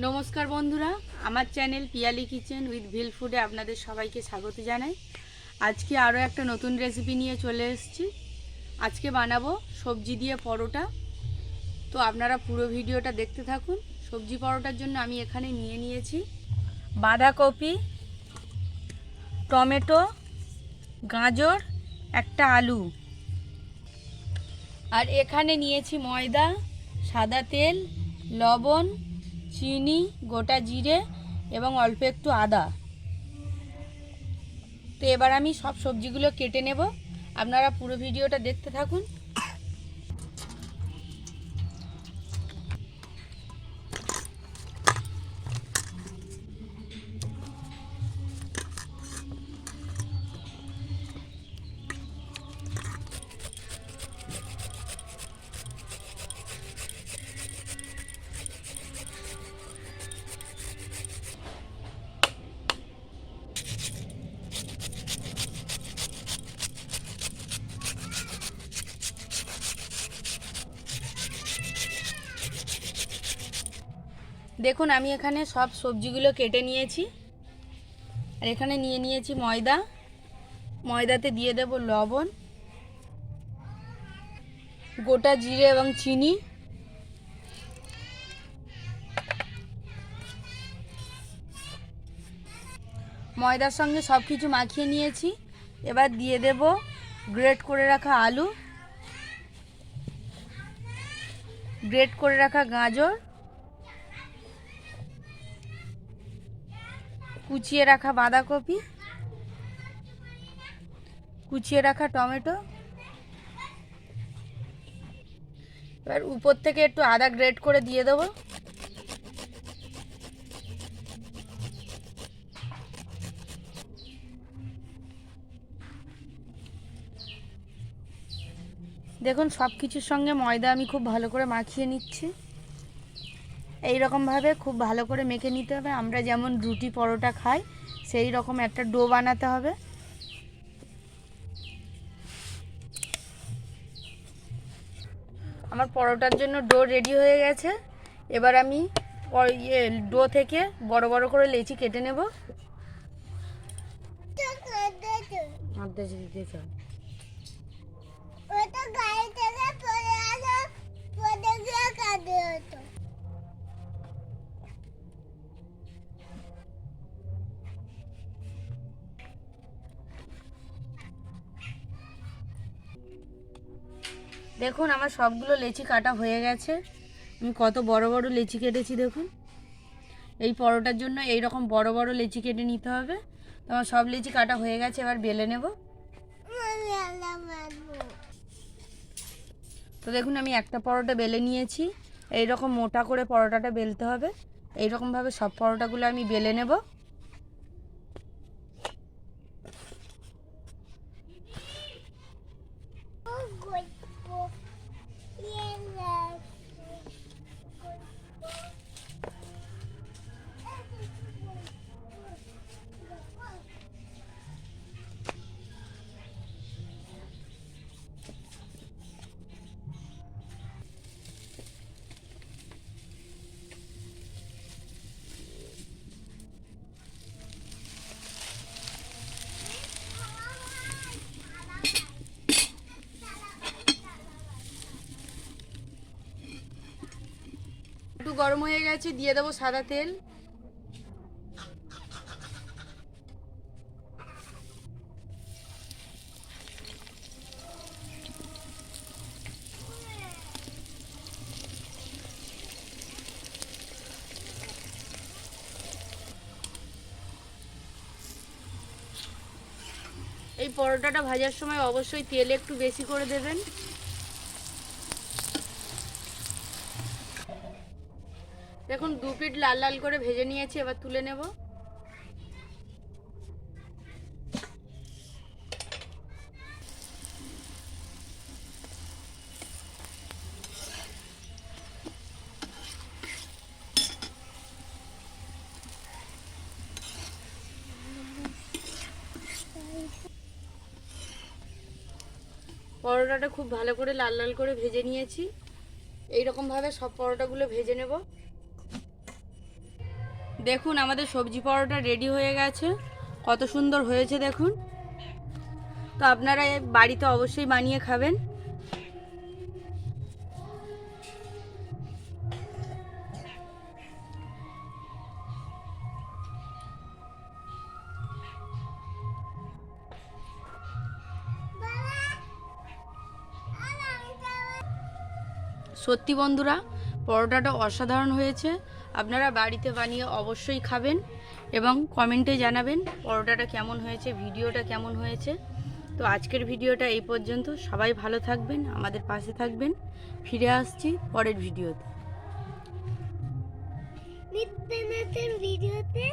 নমস্কার বন্ধুরা, আমার চ্যানেল পিয়ালি কিচেন উইথ ভিল ফুডে আপনাদের সবাইকে স্বাগত জানাই। আজকে আরও একটা নতুন রেসিপি নিয়ে চলে এসেছি। আজকে বানাবো সবজি দিয়ে পরোটা। তো আপনারা পুরো ভিডিওটা দেখতে থাকুন। সবজি পরোটার জন্য আমি এখানে নিয়ে নিয়েছি বাঁধাকপি, টমেটো, গাজর, একটা আলু, আর এখানে নিয়েছি ময়দা, সাদা তেল, লবণ, চিনি, গোটা জিরে এবং অল্প একটু আদা। তো এবার আমি সব সবজিগুলো কেটে নেব। আপনারা পুরো ভিডিওটা দেখতে থাকুন। দেখুন আমি এখানে সব সবজিগুলো কেটে নিয়েছি। আর এখানে নিয়ে নিয়েছি ময়দা। ময়দাতে দিয়ে দেব লবণ, গোটা জিরে এবং চিনি। ময়দার সঙ্গে সব কিছু মাখিয়ে নিয়েছি। এবার দিয়ে দেব গ্রেট করে রাখা আলু, গ্রেট করে রাখা গাজর, কুচিয়ে রাখা বাঁধাকপি, কুচিয়ে রাখা টমেটো। এবার উপর থেকে একটু আদা গ্রেট করে দিয়ে দেবো। দেখুন সব কিছুর সঙ্গে ময়দা আমি খুব ভালো করে মাখিয়ে নিচ্ছি। এই রকমভাবে খুব ভালো করে মেখে নিতে হবে। আমরা যেমন রুটি পরোটা খাই সেই রকম একটা ডো বানাতে হবে। আমার পরোটার জন্য ডো রেডি হয়ে গেছে। এবার আমি ডো থেকে বড় বড় করে লেচি কেটে নেব। দেখুন আমার সবগুলো লেচি কাটা হয়ে গেছে। আমি কত বড় বড় লেচি কেটেছি দেখুন। এই পরোটার জন্য এই রকম বড় বড় লেচি কেটে নিতে হবে। তো আমার সব লেচি কাটা হয়ে গেছে। এবার বেলে নেব। তো দেখুন আমি একটা পরোটা বেলে নিয়েছি। এই রকম মোটা করে পরোটাটা বেলতে হবে। এই রকমভাবে সব পরোটাগুলো আমি বেলে নেব। একটু গরম হয়ে গেছে, দিয়ে দেবো সাদা তেল। এই পরোটাটা ভাজার সময় অবশ্যই তেল একটু বেশি করে দেবেন। দেখুন দু পিঠ লাল লাল করে ভেজে নিয়েছি। এবার তুলে নেব। পরোটাটা খুব ভালো করে লাল লাল করে ভেজে নিয়েছি। এই রকম ভাবে সব পরোটাগুলো ভেজে নেব। দেখুন আমাদের সবজি পরোটা রেডি হয়ে গেছে, কত সুন্দর হয়েছে দেখুন। তো আপনারা বাড়িতে অবশ্যই বানিয়ে খাবেন। সত্যি বন্ধুরা, পরোটাটা অসাধারণ হয়েছে। আপনারা বাড়িতে বানিয়ে অবশ্যই খাবেন এবং কমেন্টে জানাবেন পরোটাটা কেমন হয়েছে, ভিডিওটা কেমন হয়েছে। তো আজকের ভিডিওটা এই পর্যন্ত। সবাই ভালো থাকবেন, আমাদের পাশে থাকবেন। ফিরে আসছি পরের ভিডিওতে। ভিডিওতে